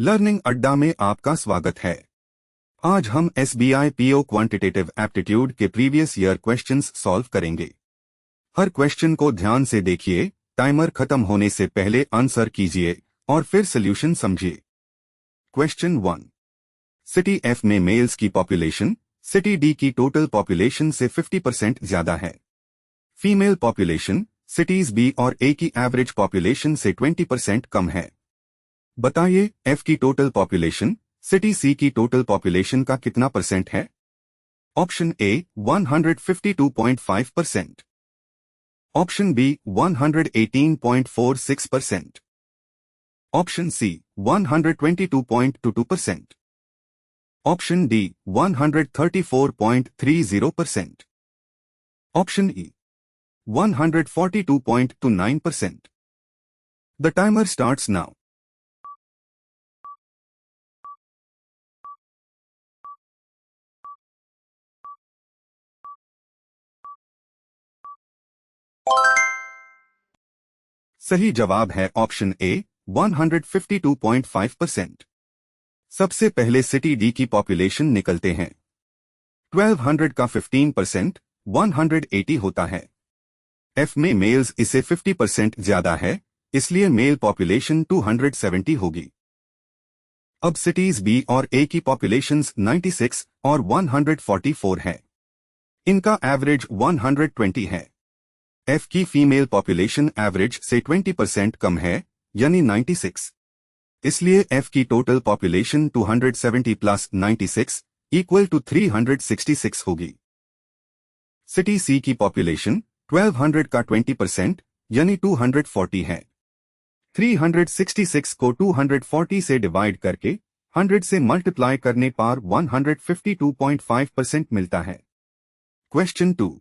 Learning अड्डा में आपका स्वागत है। आज हम SBI PO क्वांटिटेटिव एप्टीट्यूड के प्रीवियस ईयर क्वेश्चंस सॉल्व करेंगे। हर क्वेश्चन को ध्यान से देखिए, टाइमर खत्म होने से पहले आंसर कीजिए और फिर सॉल्यूशन समझिए। क्वेश्चन 1। सिटी F में मेल्स की पॉपुलेशन सिटी D की टोटल पॉपुलेशन से 50% ज्यादा है। फीमेल पॉपुलेशन सिटीज B और A की एवरेज पॉपुलेशन से 20% कम है। बताइए F की टोटल पॉपुलेशन सिटी C की टोटल पॉपुलेशन का कितना परसेंट है? Option A 152.5%, option B 118.46%, option C 122.22%, option D 134.30%, option E 142.29%. The timer starts now. सही जवाब है ऑप्शन ए 152.5%। सबसे पहले सिटी डी की पॉपुलेशन निकलते हैं। 1200 का 15% 180 होता है। एफ में मेल्स इसे 50% ज्यादा है, इसलिए मेल पॉपुलेशन 270 होगी। अब सिटीज बी और ए की पॉपुलेशंस 96 और 144 है। इनका एवरेज 120 है। एफ की फीमेल पॉपुलेशन एवरेज से 20% कम है, यानी 96। इसलिए एफ की total population 270 plus 96 equal to 366 होगी। सिटी सी की पॉपुलेशन 1200 का 20% यानी 240 है। 366 को 240 से डिवाइड करके 100 से मल्टीप्लाई करने पर 152.5% मिलता है। क्वेश्चन 2।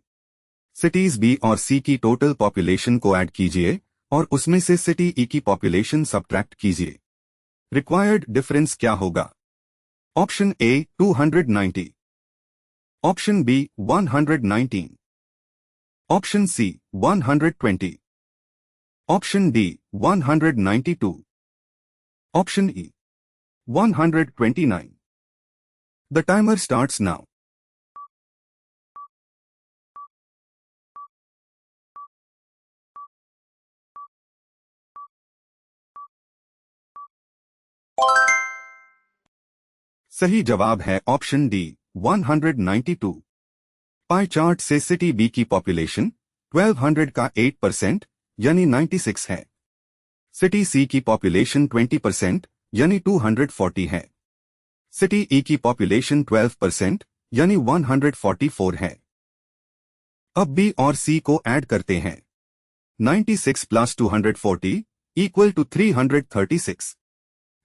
सिटीज बी और सी की टोटल पॉपुलेशन को ऐड कीजिए और उसमें से सिटी ई की पॉपुलेशन सब्ट्रैक्ट कीजिए। रिक्वायर्ड डिफरेंस क्या होगा? Option A 290, option B 119, option C 120, option D 192, option E 129. The timer starts now. सही जवाब है ऑप्शन डी 192। पाई चार्ट से सिटी बी की पॉपुलेशन 1200 का 8% यानी 96 है। सिटी सी की पॉपुलेशन 20% यानी 240 है। सिटी ई की पॉपुलेशन 12% यानी 144 है। अब बी और सी को ऐड करते हैं। 96 प्लस 240 इक्वल टू 336।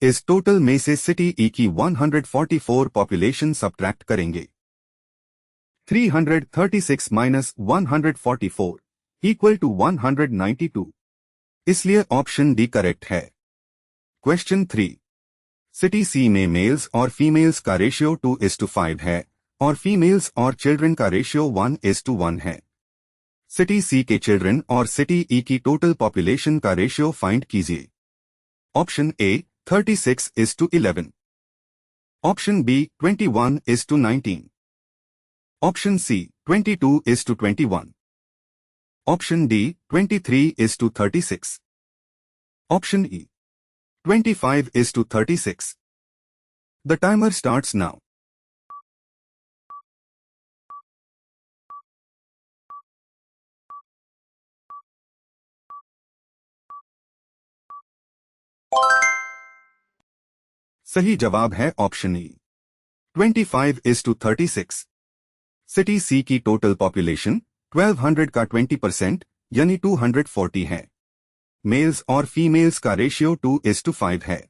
इस टोटल में से सिटी ई की 144 पॉपुलेशन सब्ट्रैक्ट करेंगे। 336 माइनस 144 इक्वल टू 192, इसलिए ऑप्शन डी करेक्ट है। क्वेश्चन 3। सिटी सी में मेल्स और फीमेल्स का रेशियो 2:5 है और फीमेल्स और चिल्ड्रन का रेशियो 1:1 है। सिटी सी के चिल्ड्रन और सिटी ई की टोटल पॉपुलेशन का रेशियो फाइंड कीजिए। Option A 36:11, option B 21:19, option C 22:21, option D 23:36, option E 25:36. The timer starts now. सही जवाब है ऑप्शन ई 25:36। सिटी सी की टोटल पॉपुलेशन 1200 का 20% यानी 240 है। मेल्स और फीमेल्स का रेशियो 2:5 है।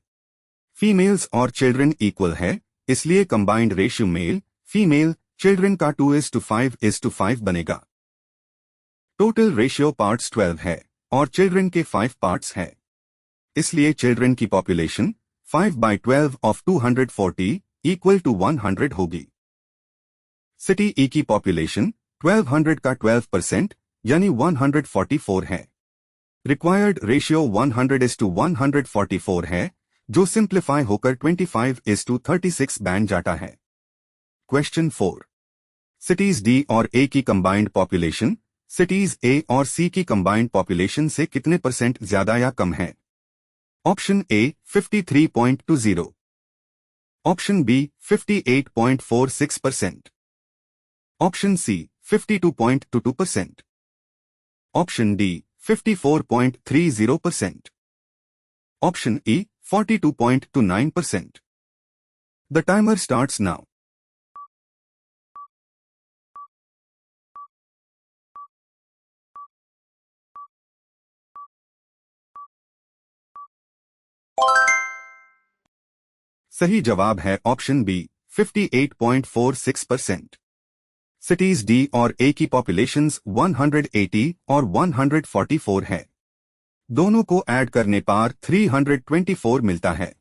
फीमेल्स और चिल्ड्रन इक्वल है, इसलिए combined ratio male female children का 2:5 बनेगा। टोटल रेशियो पार्ट्स 12 है और चिल्ड्रन के 5 पार्ट्स है, इसलिए चिल्ड्रन की पॉपुलेशन 5/12 ऑफ 240 इक्वल टू 100 होगी। सिटी ई की पॉपुलेशन 1200 का 12% यानी 144 है। रिक्वायर्ड रेशियो 100:144 है, जो सिंप्लीफाई होकर 25:36 बन जाता है। क्वेश्चन 4। सिटीज डी और ए की कंबाइंड पॉपुलेशन सिटीज ए और सी की कंबाइंड पॉपुलेशन से कितने % ज्यादा या कम है? Option A 53.20, option B 58.46%, option C 52.22%, option D 54.30%, option E 42.29%। The timer starts now. सही जवाब है ऑप्शन बी 58.46%। सिटीज डी और ए की पॉपुलेशंस 180 और 144 है। दोनों को ऐड करने पर 324 मिलता है।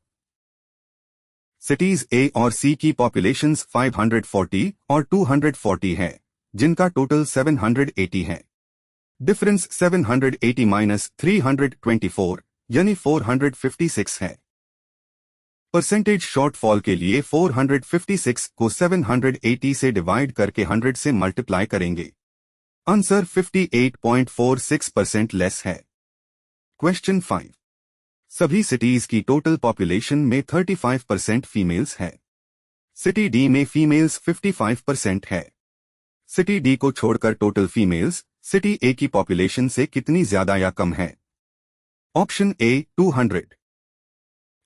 सिटीज ए और सी की पॉपुलेशंस 540 और 240 है, जिनका टोटल 780 है। डिफरेंस 780 माइनस 324 यानी 456 है। परसेंटेज शॉर्टफॉल के लिए 456 को 780 से डिवाइड करके 100 से मल्टीप्लाई करेंगे। आंसर 58.46% लेस है। क्वेश्चन 5। सभी सिटीज की टोटल पॉपुलेशन में 35% फीमेल्स है। सिटी डी में फीमेल्स 55% है। सिटी डी को छोड़कर टोटल फीमेल्स सिटी ए की पॉपुलेशन से कितनी ज्यादा या कम है? Option A 200,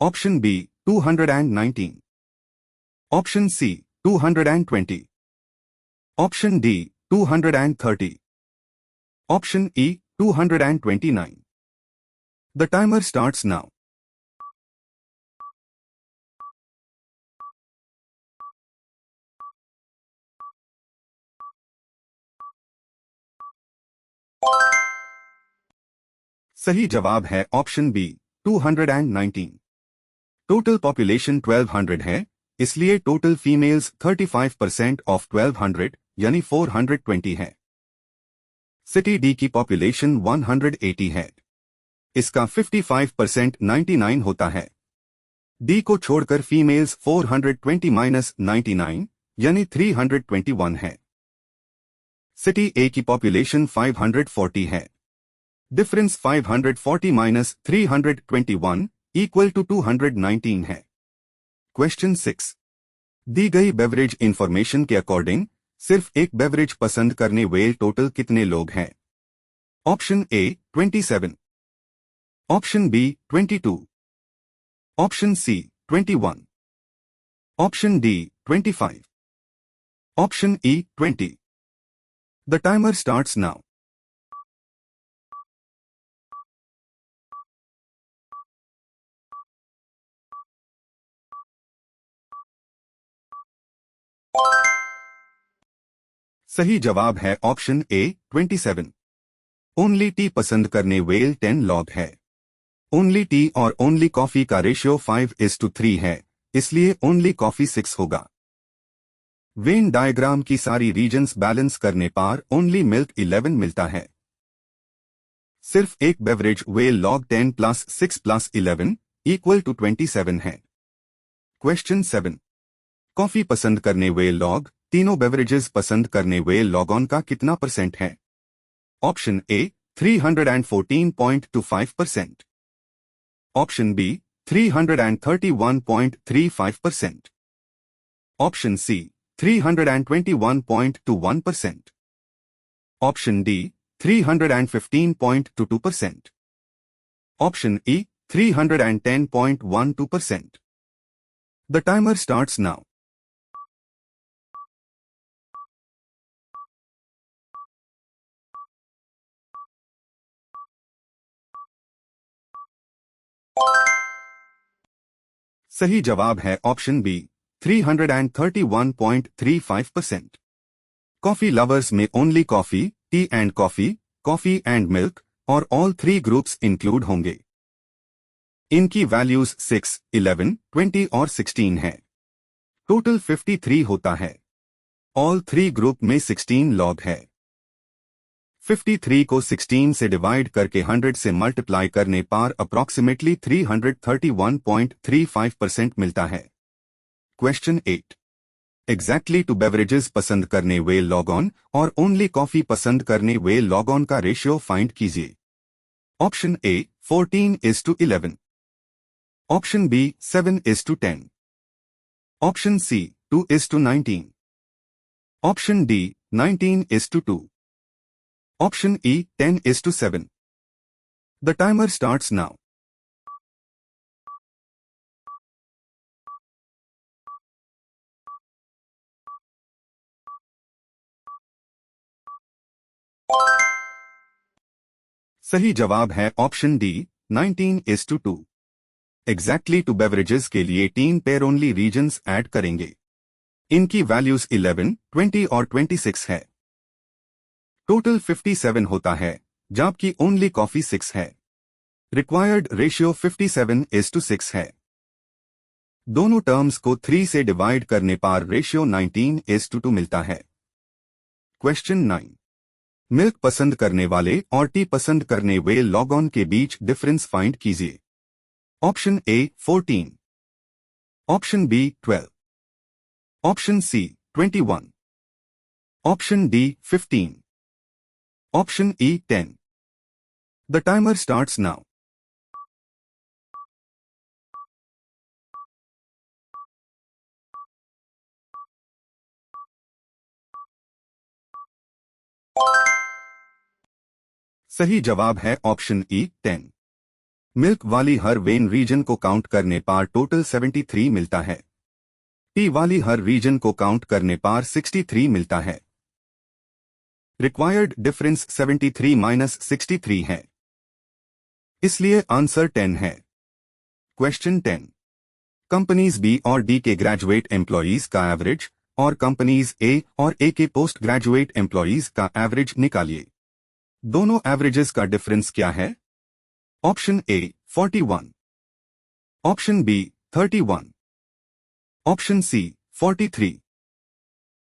option B 219, option C 220, option D 230, option E 229। The timer starts now. सही जवाब है ऑप्शन बी 219। टोटल पॉपुलेशन 1200 है, इसलिए टोटल फीमेल्स 35% ऑफ 1200 यानी 420 है। सिटी डी की पॉपुलेशन 180 है, इसका 55% 99 होता है। डी को छोड़कर फीमेल्स 420 माइनस 99 यानी 321 है। सिटी ए की पॉपुलेशन 540 है। डिफरेंस 540 माइनस 321 इक्वल टू 219 है। क्वेश्चन 6। दी गई बेवरेज इंफॉर्मेशन के अकॉर्डिंग सिर्फ एक बेवरेज पसंद करने वेल टोटल कितने लोग हैं? Option A 27, option B 22, option C 21, option D 25, option E 20। The timer starts now. सही जवाब है ऑप्शन ए 27। ओनली टी पसंद करने वेल 10 लोग है। ओनली टी और ओनली कॉफी का रेशियो 5:3 है, इसलिए ओनली कॉफी 6 होगा। वेन डायग्राम की सारी रीजन्स बैलेंस करने पर ओनली मिल्क 11 मिलता है। सिर्फ एक बेवरेज वेल लॉग 10 प्लस 6 प्लस 11 इक्वल टू 27 है। क्वेश्चन 7। कॉफी पसंद करने वेल लॉग तीनों बेवरेजेस पसंद करने वेल लॉगऑन का कितना % है? Option A 314.25%, option B 331.35%, option C 321.21%, option D 315.22%, option E 310.12%। The timer starts now. सही जवाब है ऑप्शन बी 331.35%। कॉफी लवर्स में only coffee, tea and coffee, coffee and milk और ऑल 3 ग्रुप्स इंक्लूड होंगे। इनकी वैल्यूज 6, 11, 20 और 16 है। टोटल 53 होता है। ऑल 3 ग्रुप में 16 लॉग है। 53 को 16 से डिवाइड करके 100 से मल्टीप्लाई करने पर अप्रॉक्सीमेटली 331.35% मिलता है। क्वेश्चन 8। एग्जैक्टली टू बेवरेजेस पसंद करने वे लॉग ऑन और ओनली कॉफी पसंद करने वे लॉग ऑन का रेशियो फाइंड कीजिए। Option A 14:11, option B 7:10, option C 2:19, option D 19:2, option E 10:7। The timer starts now. सही जवाब है option D 19:2। Exactly two beverages के लिए 3 पेयर ओनली रीजन्स ऐड करेंगे। इनकी वैल्यूज 11, 20 और 26 है। टोटल 57 होता है, जबकि ओनली कॉफी 6 है। रिक्वायर्ड रेशियो 57:6 है। दोनों टर्म्स को 3 से डिवाइड करने पर रेशियो 19:2 मिलता है। क्वेश्चन 9। मिल्क पसंद करने वाले और टी पसंद करने वे लॉग ऑन के बीच डिफरेंस फाइंड कीजिए। Option A 14, option B 12, option C 21, option D 15, option E 10। The timer starts now. सही जवाब है ऑप्शन ई 10। मिल्क वाली हर वेन रीजन को काउंट करने पर टोटल 73 मिलता है। टी वाली हर रीजन को काउंट करने पर 63 मिलता है। रिक्वायर्ड डिफरेंस 73 - 63 है, इसलिए आंसर 10 है। क्वेश्चन 10। कंपनीज बी और डी के ग्रेजुएट एम्प्लॉयज का एवरेज और कंपनीज ए और ए के पोस्ट ग्रेजुएट एम्प्लॉयज का एवरेज निकालिए। दोनों एवरेजेस का डिफरेंस क्या है? Option A 41, option B 31, option C 43,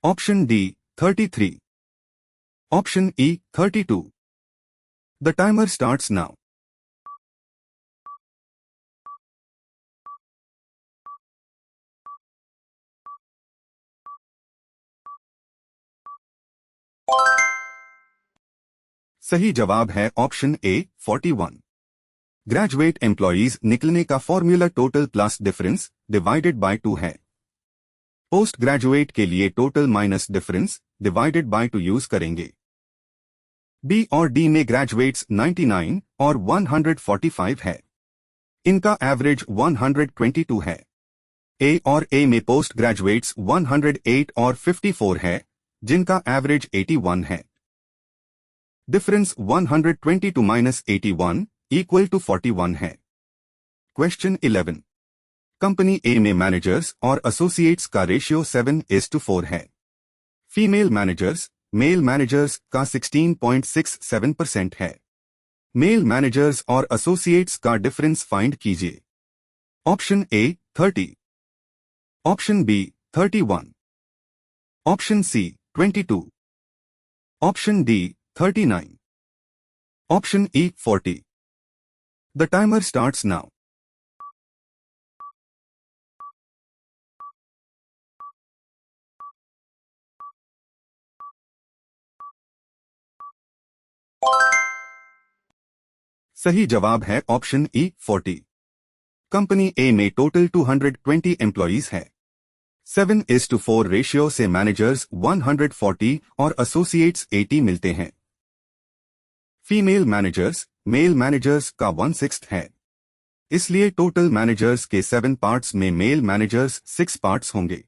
option D 33, option E 32। The timer starts now. सही जवाब है ऑप्शन ए 41। ग्रेजुएट एम्प्लॉयज निकलने का formula total plus difference divided by 2 है। पोस्ट ग्रेजुएट के लिए total minus difference divided by 2 use करेंगे। B और डी में ग्रेजुएट्स 99 और 145 है। इनका एवरेज 122 है। ए और ए में पोस्ट ग्रेजुएट्स 108 और 54 है, जिनका एवरेज 81 है। डिफरेंस 122 - 81 इक्वल टू 41 है। क्वेश्चन 11। कंपनी ए में मैनेजर्स और एसोसिएट्स का रेशियो 7:4 है। फीमेल मैनेजर्स मेल मैनेजर्स का 16.67% है। मेल मैनेजर्स और एसोसिएट्स का डिफरेंस फाइंड कीजिए। Option A 30, option B 31, option C 22, option D 39, option E 40। The timer starts now. सही जवाब है ऑप्शन ई 40। कंपनी ए में टोटल 220 एम्प्लॉयज है। 7:4 रेशियो से मैनेजर्स 140 और एसोसिएट्स 80 मिलते हैं। फीमेल मैनेजर्स मेल मैनेजर्स का 1/6 है, इसलिए टोटल मैनेजर्स के 7 पार्ट्स में मेल मैनेजर्स 6 पार्ट्स होंगे।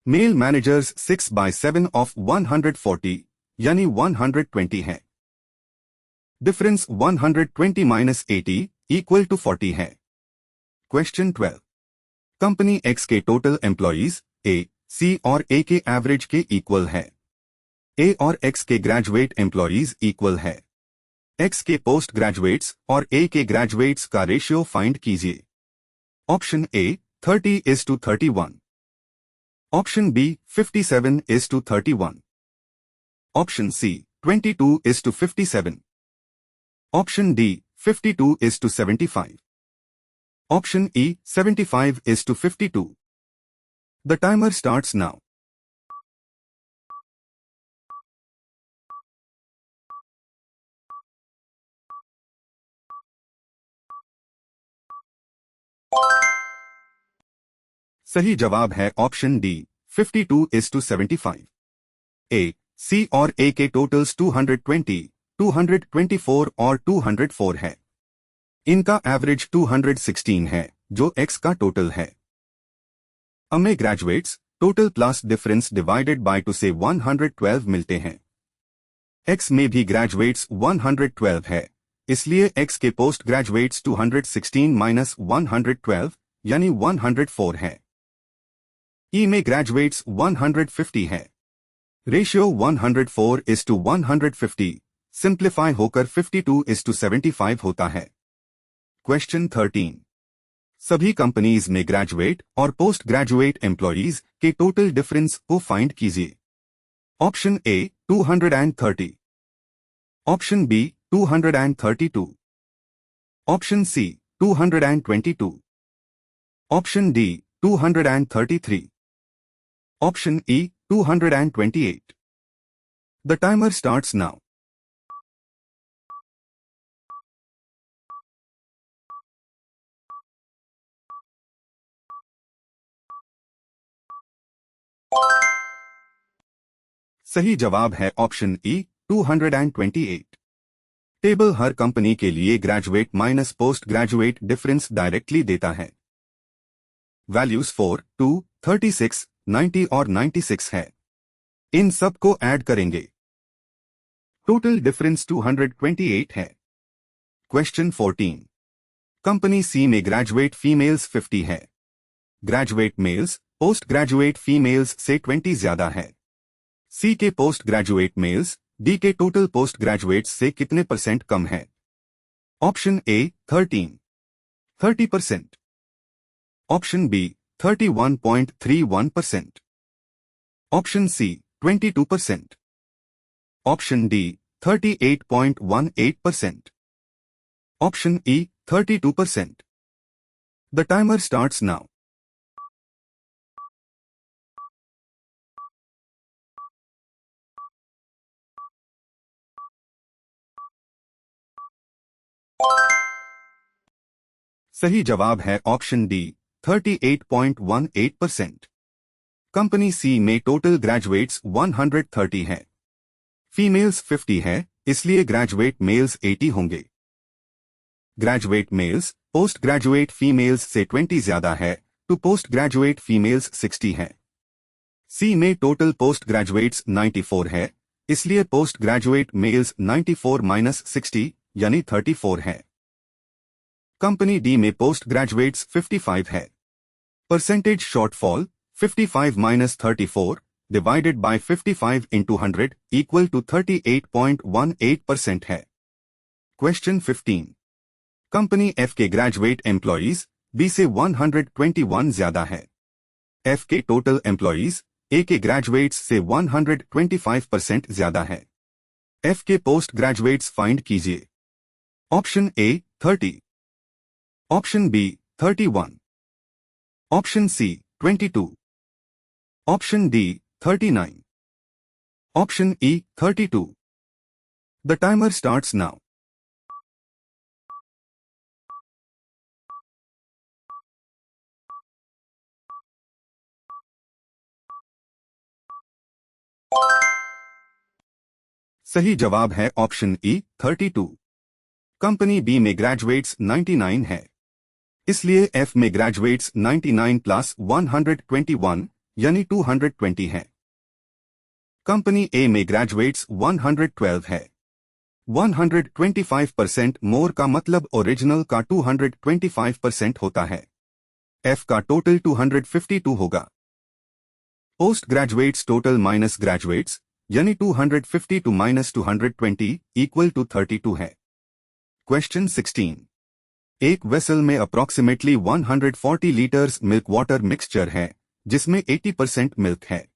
मेल मैनेजर्स 6/7 ऑफ 140 यानी 120 है। डिफरेंस 120 - 80 इक्वल टू 40 है। क्वेश्चन 12। कंपनी एक्स के टोटल एम्प्लॉयज ए, सी और ए के एवरेज के इक्वल है। ए और एक्स के ग्रेजुएट एम्प्लॉयज इक्वल है। एक्स के पोस्ट ग्रेजुएट्स और ए के ग्रेजुएट्स का रेशियो फाइंड कीजिए। Option A 30:31, option B 57:31, option C 22:57. Option D, 52:75. Option E, 75:52. The timer starts now. सही जवाब है ऑप्शन डी, 52:75. ए, सी और ए के टोटल्स 220, 224 और 204 है। इनका एवरेज 216 है, जो एक्स का टोटल है। हमें graduates total plus difference divided by 2 से 112 मिलते हैं। एक्स में भी ग्रेजुएट्स 112 है, इसलिए एक्स के पोस्ट ग्रेजुएट्स 216 माइनस 112 यानी 104 है। ई में ग्रेजुएट्स 150 है। रेशियो 104:150 सिंप्लीफाई होकर 52:75 होता है। क्वेश्चन 13। सभी कंपनीज में ग्रेजुएट और पोस्ट ग्रेजुएट एम्प्लॉयज के टोटल डिफरेंस को फाइंड कीजिए। Option A 230, option B 232, option C 222, option D 233, option E 228. The timer starts now. सही जवाब है ऑप्शन ई 228. टेबल हर कंपनी के लिए graduate minus post graduate difference directly देता है। वैल्यूज 4, 2, 36, 90 और 96 है। इन सब को ऐड करेंगे। टोटल डिफरेंस 228 है। क्वेश्चन 14। कंपनी सी में ग्रेजुएट फीमेल्स 50 है। Graduate males post graduate females से 20 ज्यादा है। सी के पोस्ट ग्रेजुएट मेल्स डी के टोटल पोस्ट ग्रेजुएट्स से कितने परसेंट कम है? Option A 30%, option B 31.31%, option C 22%, option D 38.18%, option E 32%. The timer starts now. सही जवाब है ऑप्शन डी 38.18%. कंपनी सी में टोटल ग्रेजुएट्स 130 है। फीमेल्स 50 है, इसलिए ग्रेजुएट मेल्स 80 होंगे। Graduate males post graduate females से 20 ज्यादा है, तो पोस्ट ग्रेजुएट फीमेल्स 60 है। सी में टोटल पोस्ट ग्रेजुएट्स 94 है, इसलिए पोस्ट ग्रेजुएट मेल्स 94 माइनस 60 यानी 34 है। कंपनी डी में पोस्ट ग्रेजुएट्स 55 है। Percentage shortfall 55 minus 34 divided by 55 into 100 equal to 38.18% है। क्वेश्चन 15। कंपनी एफ के ग्रेजुएट एम्प्लॉयज बी से 121 ज्यादा है। एफ के टोटल एम्प्लॉयज ए के ग्रेजुएट्स से 125% ज्यादा है। एफ के पोस्ट ग्रेजुएट्स फाइंड कीजिए। Option A 30, option B 31, option C 22, option D 39, option E 32. The timer starts now. सही जवाब है ऑप्शन ई 32. कंपनी बी में ग्रेजुएट्स 99 है, इसलिए एफ में ग्रेजुएट्स 99 प्लस 121 यानी 220 है। कंपनी ए में ग्रेजुएट्स 112 है। 125% मोर का मतलब ओरिजिनल का 225% होता है। एफ का टोटल 252 होगा। Post graduates total minus graduates यानी 252 माइनस 220 इक्वल टू 32 है। क्वेश्चन 16। एक वेसल में approximately 140 litres milk water mixture है, जिसमें 80% मिल्क है।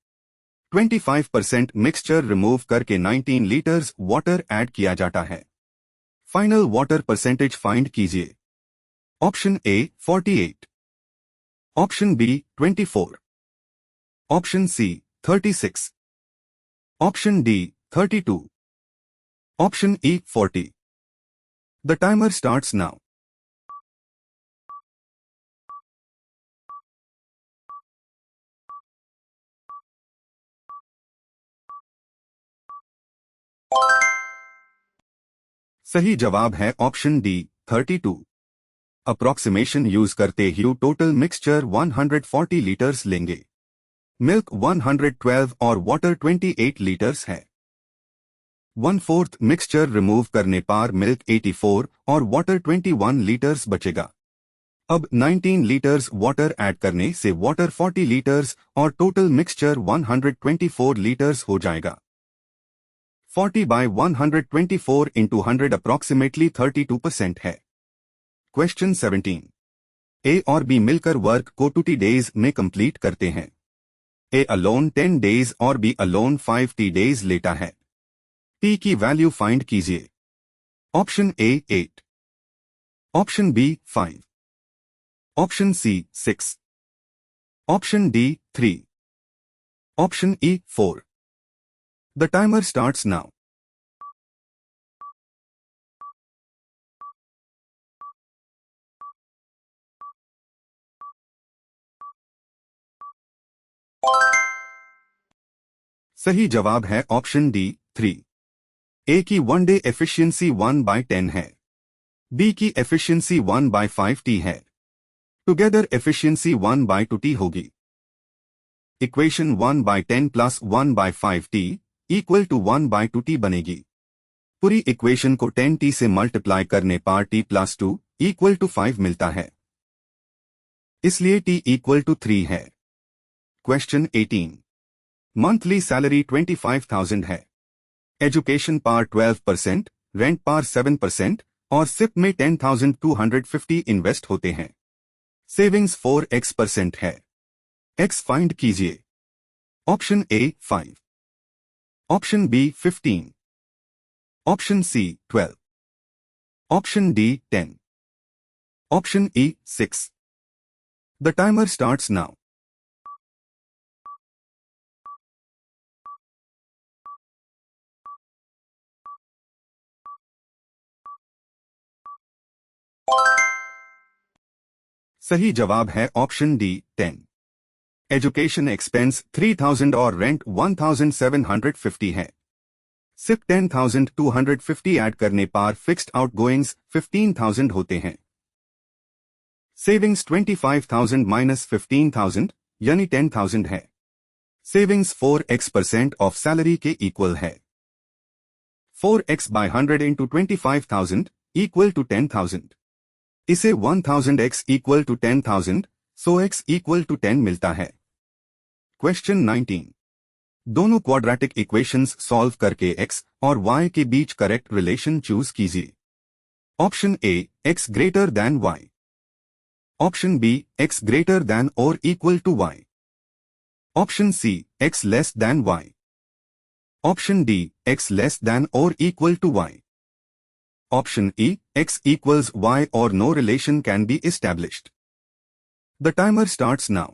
25% मिक्सचर रिमूव करके 19 लीटर्स वाटर ऐड किया जाता है। फाइनल वाटर परसेंटेज फाइंड कीजिए। Option A 48, option B 24, option C 36, option D 32, option E 40। The timer starts now. सही जवाब है ऑप्शन डी 32। अप्रॉक्सीमेशन यूज करते हुए टोटल मिक्सचर 140 लीटर्स लेंगे। मिल्क 112 और वाटर 28 लीटर्स है। 1/4 मिक्सचर रिमूव करने पर मिल्क 84 और वाटर 21 लीटर्स बचेगा। अब 19 लीटर्स वाटर ऐड करने से वाटर 40 लीटर्स और टोटल मिक्सचर 124 लीटर्स हो जाएगा। 40 by 124 into 100 अप्रॉक्सीमेटली 32% है। क्वेश्चन 17। ए और बी मिलकर वर्क को 20 डेज में कंप्लीट करते हैं। ए अलोन 10 डेज और बी अलोन 50 डेज लेता है। टी की वैल्यू फाइंड कीजिए। Option A 8, option B 5, option C 6, option D 3, option E 4। The timer starts now. सही जवाब है ऑप्शन डी 3। ए की 1 डे एफिशिएंसी 1/10 है। बी की एफिशिएंसी 1/5t है। टुगेदर एफिशिएंसी 1/2t होगी। Equation 1/10 plus 1/5t equal to 1/2t बनेगी। पूरी इक्वेशन को 10t से मल्टीप्लाई करने पर t प्लस 2 इक्वल टू 5 मिलता है, इसलिए t इक्वल टू 3 है। क्वेश्चन 18। मंथली सैलरी 25,000 है। एजुकेशन पर 12%, रेंट पर 7% और सिप में 10,250 इन्वेस्ट होते हैं। सेविंग्स 4x% है। x फाइंड कीजिए। Option A 5, option B 15, option C 12, option D 10, option E 6। The timer starts now. सही जवाब है ऑप्शन डी 10। एजुकेशन एक्सपेंस 3,000 और रेंट 1,750 है। सिर्फ 10,250 ऐड करने पर फिक्स्ड आउटगोइंग्स 15,000 होते हैं। सेविंग्स 25,000 माइनस 15,000 यानी 10,000 है। सेविंग्स 4x% ऑफ सैलरी के इक्वल है। 4x by 100 into 25,000 equal to 10,000। इसे 1000x equal to 10,000, so x equal to 10 मिलता है। क्वेश्चन 19। दोनों क्वाड्रेटिक इक्वेशंस सॉल्व करके x और y के बीच करेक्ट रिलेशन चूज कीजिए। Option A x greater than y, option B x greater than और equal to y, option C x less than y, option D x less than और equal to y, option E x equals y or no relation can be established. The timer starts now.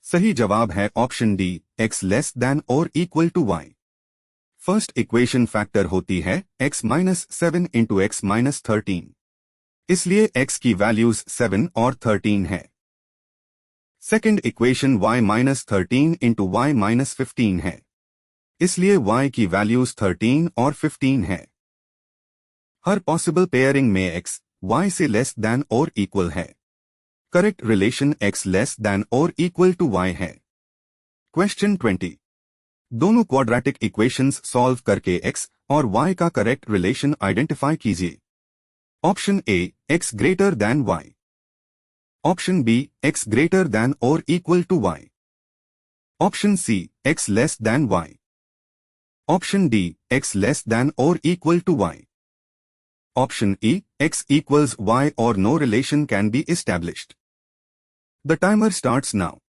सही जवाब है option D x less than और equal to y। First equation factor होती है x minus 7 into x minus 13, इसलिए x की values 7 और 13 है। Second equation y minus 13 into y minus 15 है, इसलिए y की वैल्यूज 13 और 15 है। हर पॉसिबल पेयरिंग में x y से लेस दैन और इक्वल है। Correct relation x less than और इक्वल टू y है। क्वेश्चन 20। दोनों क्वाड्रेटिक इक्वेशंस सॉल्व करके x और y का करेक्ट रिलेशन आइडेंटिफाई कीजिए। Option A x greater than y, option B x greater than और equal to y, option C x less than y, Option D, x less than or equal to y. Option E, x equals y or no relation can be established. The timer starts now.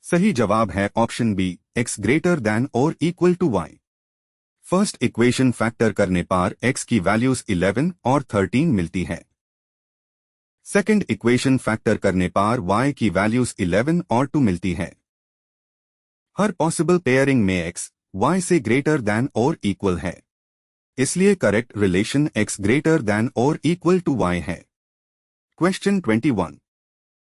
सही जवाब है option B, x greater than और equal to y. First equation factor करने पर x की values 11 और 13 मिलती है. सेकंड इक्वेशन फैक्टर करने पर y की वैल्यूज 11 और 2 मिलती है. हर पॉसिबल पेयरिंग में x y से ग्रेटर दैन और इक्वल है, इसलिए correct relation x greater than और इक्वल टू y है. क्वेश्चन 21.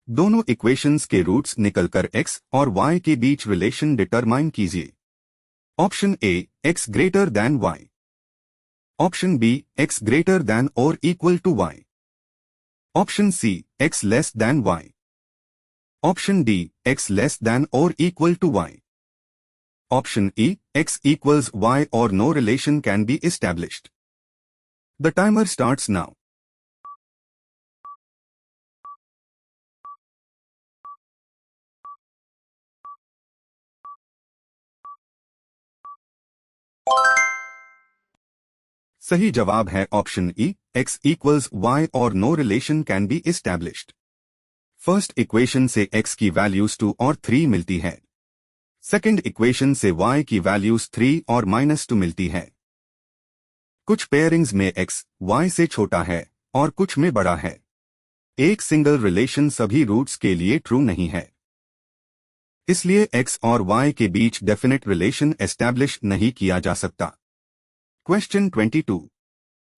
दोनों इक्वेशंस के रूट्स निकलकर x और y के बीच रिलेशन डिटरमाइन कीजिए. Option A, x greater than y. Option B, x greater than और equal to y. Option C, x less than y. Option D, x less than और equal to y. Option E, x equals y or no relation can be established. The timer starts now. सही जवाब है option E, x equals y or no relation can be established. First equation से x की values 2 और 3 मिलती है. Second equation से y की वैल्यूज 3 और -2 मिलती है. कुछ पेयरिंग्स में x y से छोटा है और कुछ में बड़ा है. एक सिंगल रिलेशन सभी रूट्स के लिए ट्रू नहीं है, इसलिए x और y के बीच डेफिनेट रिलेशन एस्टैब्लिश नहीं किया जा सकता. क्वेश्चन 22.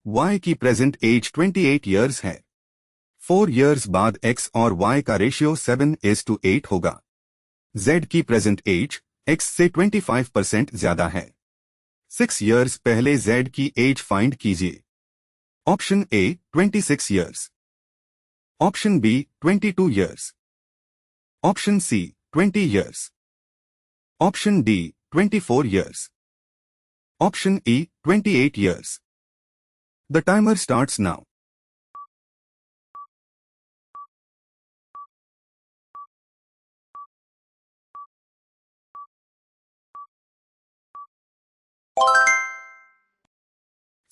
y की प्रेजेंट एज 28 ईयर्स है. 4 ईयर्स बाद x और y का रेशियो 7:8 होगा. z की प्रेजेंट एज x से 25% ज्यादा है. 6 ईयर्स पहले z की एज फाइंड कीजिए. Option A 26 years. Option B 22 years. Option C 20 years. Option D 24 years. Option E 28 years. The timer starts now.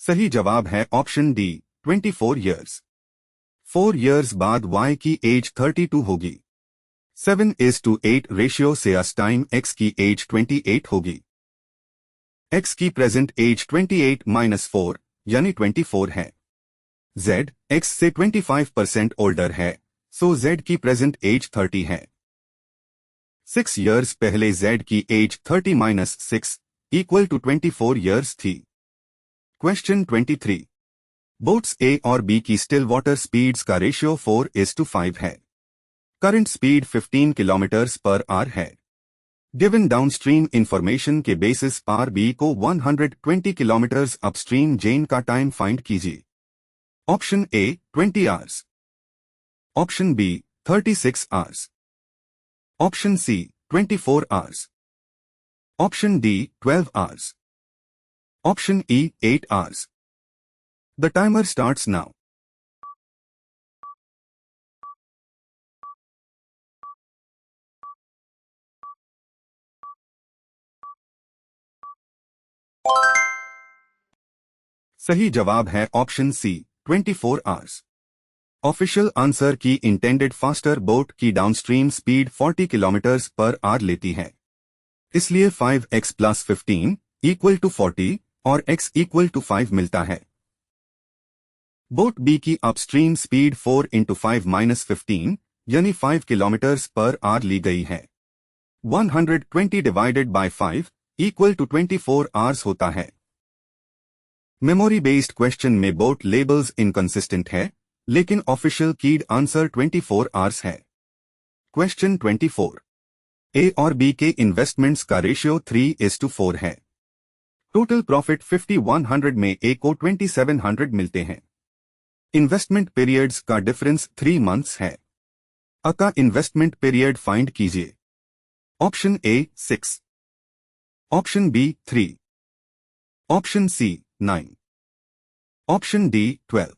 सही जवाब है ऑप्शन डी 24 ईयर्स. 4 ईयर्स बाद y की एज 32 होगी. 7:8 रेशियो से अस टाइम x की एज 28 होगी. x की प्रेजेंट एज 28 - 4 यानी 24 है. z x से 25% ओल्डर है, सो z की प्रेजेंट एज 30 है. 6 ईयर्स पहले z की एज 30 - 6 इक्वल टू 24 ईयर्स थी. क्वेश्चन 23. बोट्स ए और बी की स्टिल वाटर स्पीड्स का रेशियो 4:5 है. Current speed 15 kilometres per hour है. गिवन डाउनस्ट्रीम इंफॉर्मेशन के बेसिस पर बी को 120 किलोमीटर्स अपस्ट्रीम जेन का टाइम फाइंड कीजिए. Option A 20 hours. Option B 36 hours. Option C 24 hours. Option D 12 hours. Option E 8 hours. The timer starts now. सही जवाब है option C 24 hours. Official answer key intended faster boat की downstream speed 40 kilometres per hour लेती है, इसलिए 5x + 15 equal to 40 और x equal to 5 मिलता है. बोट बी की अपस्ट्रीम स्पीड 4 × 5 - 15 यानी 5 किलोमीटर्स पर आवर ली गई है. 120 divided by 5 equal to 24 hours होता है. मेमोरी बेस्ड क्वेश्चन में बोट लेबल्स इनकंसिस्टेंट है, लेकिन ऑफिशियल कीड आंसर 24 आवर्स है. क्वेश्चन 24. ए और बी के इन्वेस्टमेंट्स का रेशियो 3:4 है. टोटल प्रॉफिट 5100 में ए को 2700 मिलते हैं. इन्वेस्टमेंट पीरियड्स का डिफरेंस 3 मंथ्स है. अ का इन्वेस्टमेंट पीरियड फाइंड कीजिए. Option A 6. Option B 3. Option C 9. Option D 12.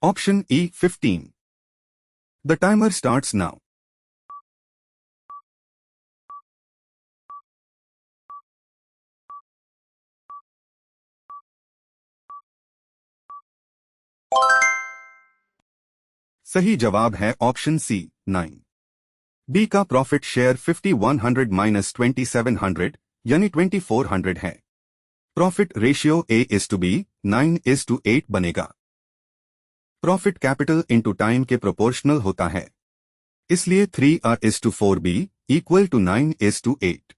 Option E 15. The timer starts now. सही जवाब है ऑप्शन सी 9. बी का प्रॉफिट शेयर 5100 माइनस 2700 यानी 2400 है. प्रॉफिट रेशियो A:B 9:8 बनेगा. प्रॉफिट कैपिटल इंटू टाइम के प्रोपोर्शनल होता है, इसलिए 3:4B इक्वल टू 9:8.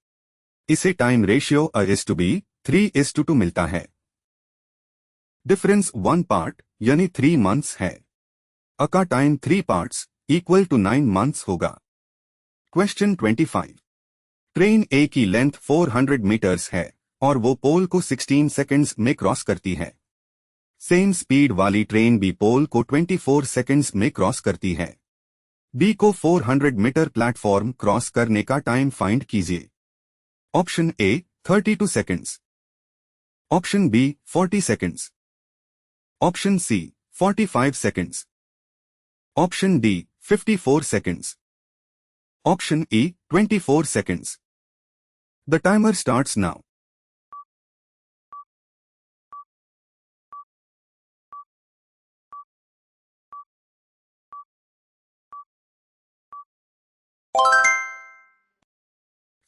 इसे टाइम रेशियो A:B 3:2 मिलता है. डिफरेंस 1 पार्ट यानी 3 मंथ्स है. अ का time 3 parts equal to 9 months होगा. क्वेश्चन 25. ट्रेन ए की लेंथ 400 मीटर्स है और वो पोल को 16 सेकंड्स में क्रॉस करती है. सेम स्पीड वाली ट्रेन बी पोल को 24 सेकंड्स में क्रॉस करती है. बी को 400 मीटर प्लेटफॉर्म क्रॉस करने का टाइम फाइंड कीजिए. Option A 32 seconds. Option B 40 seconds. Option C 45 seconds. Option D 54 seconds. Option E 24 seconds. The timer starts now.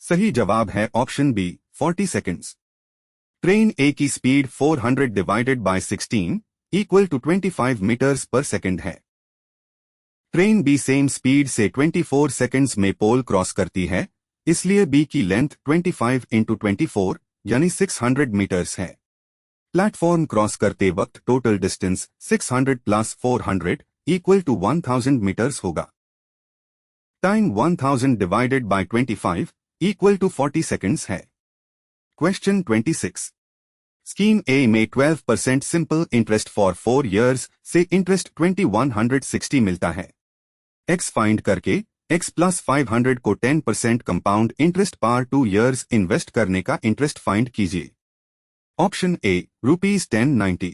सही जवाब है option B 40 seconds. Train A की speed 400 divided by 16 equal to 25 metres per second है. Train B same speed से 24 seconds में पोल cross करती है, इसलिए बी की लेंथ 25 इंटू 24 यानी 600 मीटर्स है. प्लेटफॉर्म क्रॉस करते वक्त total distance 600 plus 400 equal to 1000 metres होगा. Time 1000 divided by 25 equal to 40 seconds है. क्वेश्चन 26. स्कीम ए में 12% सिंपल इंटरेस्ट फॉर 4 ईयर्स से इंटरेस्ट 2160 मिलता है. एक्स फाइंड करके एक्स प्लस 500 को 10% कंपाउंड इंटरेस्ट पर 2 ईयर्स इन्वेस्ट करने का इंटरेस्ट फाइंड कीजिए. Option A ₹1090.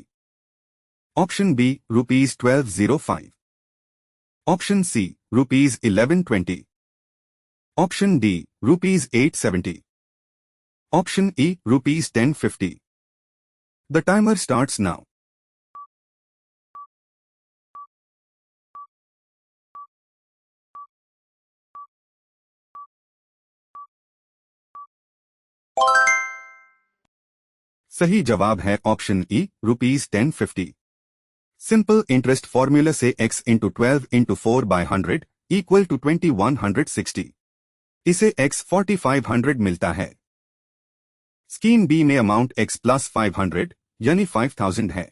Option B ₹1205. Option C ₹1120. Option D ₹870. Option E ₹1050. The timer starts now. सही जवाब है option E ₹1050. Simple interest formula से x into 12 into 4 by 100 equal to 2160. इसे x 4500 मिलता है. स्कीम बी में अमाउंट x प्लस 500 यानी 5000 है.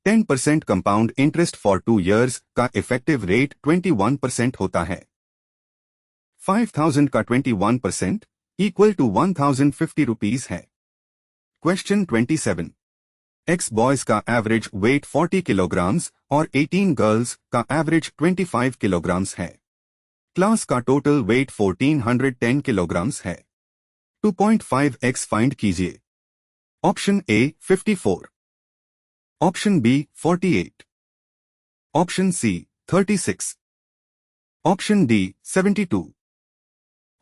10% कंपाउंड इंटरेस्ट फॉर 2 ईयर्स का इफेक्टिव रेट 21% होता है. 5000 का 21% इक्वल टू 1050 रुपीज है. क्वेश्चन 27. एक्स बॉयज का एवरेज वेट 40 किलोग्राम्स और 18 गर्ल्स का एवरेज 25 किलोग्राम्स है. क्लास का टोटल वेट 1410 किलोग्राम्स है. 2.5x फाइंड कीजिए. Option A 54. Option B 48. Option C 36. Option D 72.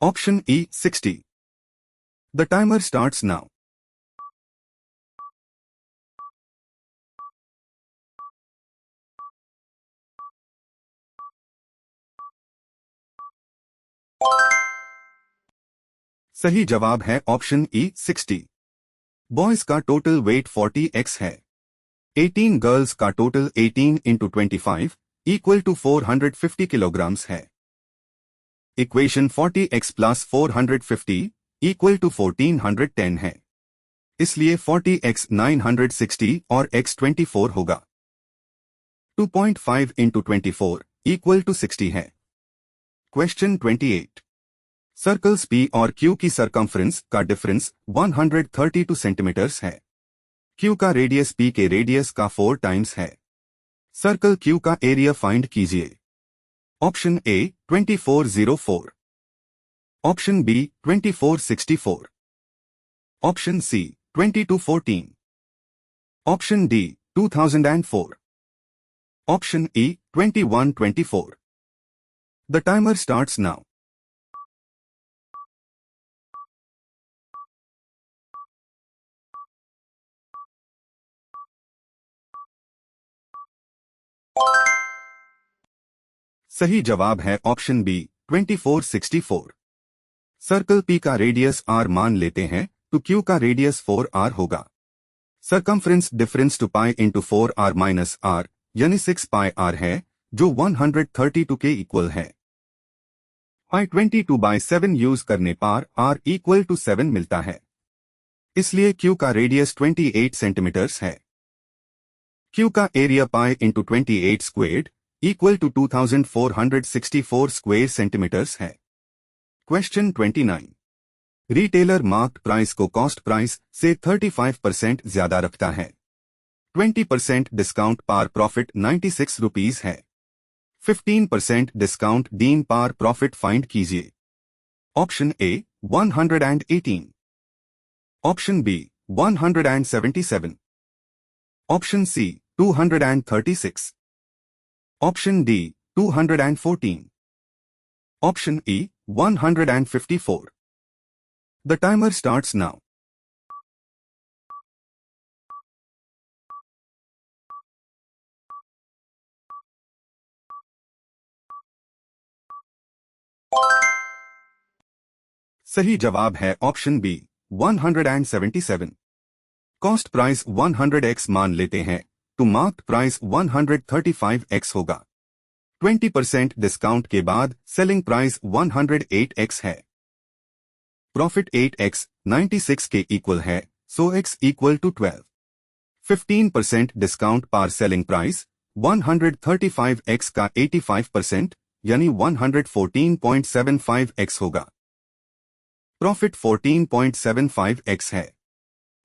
Option E 60. The timer starts now. सही जवाब है ऑप्शन ई 60. बॉयज का टोटल वेट 40x है. 18 गर्ल्स का total 18 into 25 equal to 450 kilograms है. Equation 40x plus 450 equal to 1410 है, इसलिए 40x 960 और x 24 होगा. 2.5 इंटू 24 इक्वल टू 60 है. क्वेश्चन 28. सर्कल्स P और Q की सरकमफ्रेंस का डिफरेंस 132 सेंटीमीटर्स है. Q का रेडियस P के रेडियस का 4 टाइम्स है. सर्कल Q का एरिया फाइंड कीजिए. Option A 2404. Option B 2464. Option C 2214. Option D 2004. Option E, 2124. The timer starts now. सही जवाब है ऑप्शन बी, 2464. सर्कल P का रेडियस R मान लेते हैं तो Q का रेडियस 4R होगा. Circumference difference two pi into 4R minus R यानी 6 पाई R है जो 132 के इक्वल है. पाई 22/7 यूज करने पर R इक्वल टू 7 मिलता है. इसलिए Q का रेडियस 28 सेंटीमीटर्स है. Q का area pi into 28 squared equal to 2464 square centimetres है. क्वेश्चन 29. रिटेलर मार्क्ड प्राइस को कॉस्ट प्राइस से 35% ज्यादा रखता है. 20% डिस्काउंट पार प्रॉफिट 96 रुपीज है. 15% डिस्काउंट डीन पार प्रॉफिट फाइंड कीजिए. Option A 118. Option B 177. Option C 236. Option D 214. Option E 154. The timer starts now. सही जवाब है option B, 177. Cost price 100x मान लेते हैं तो मार्क्ड प्राइस 135x होगा. 20% डिस्काउंट के बाद सेलिंग प्राइस 108x है. प्रॉफिट 8x 96 के इक्वल है, so x equal to 12. 15% discount पार सेलिंग प्राइस 135x का 85% यानी 114.75x होगा. प्रॉफिट 14.75x है.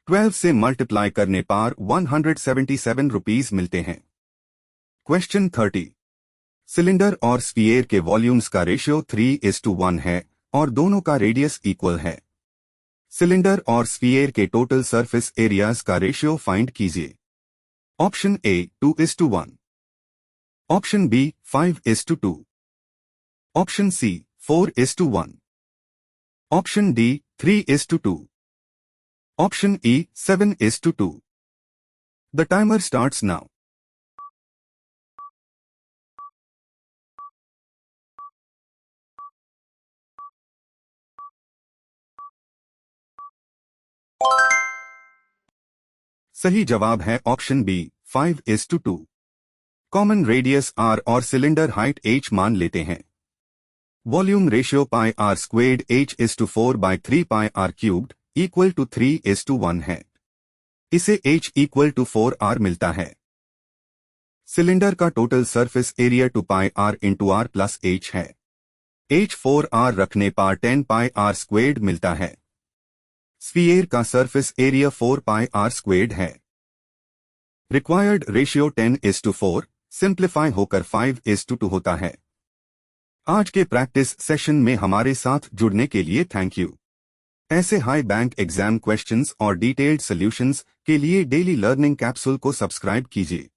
12 से मल्टीप्लाई करने पर 177 रुपीज मिलते हैं. क्वेश्चन 30. सिलेंडर और स्फीयर के वॉल्यूम्स का रेशियो 3:1 है और दोनों का रेडियस इक्वल है. सिलेंडर और स्फीयर के टोटल सरफेस एरियाज का रेशियो फाइंड कीजिए. Option A 2:1. Option B 5:2. Option C 4:1. Option D 3:2. Option E 7:2. The timer starts now. सही जवाब है option B 5:2. Common radius R और सिलेंडर हाइट h मान लेते हैं. Volume ratio pi R squared h/4/3 pi R cubed equal to 3:1 है. इसे h equal to 4R मिलता है. सिलेंडर का टोटल सरफेस एरिया 2 पाई R into R plus h है. h 4R रखने पर 10 पाई R स्क्वेर्ड मिलता है. स्फीयर का सरफेस एरिया 4 पाई R स्क्वेर्ड है. रिक्वायर्ड रेशियो 10:4 सिंप्लीफाई होकर 5:2 होता है. आज के प्रैक्टिस सेशन में हमारे साथ जुड़ने के लिए थैंक यू. ऐसे हाई बैंक एग्जाम क्वेश्चंस और डिटेल्ड सॉल्यूशंस के लिए डेली लर्निंग कैप्सूल को सब्सक्राइब कीजिए.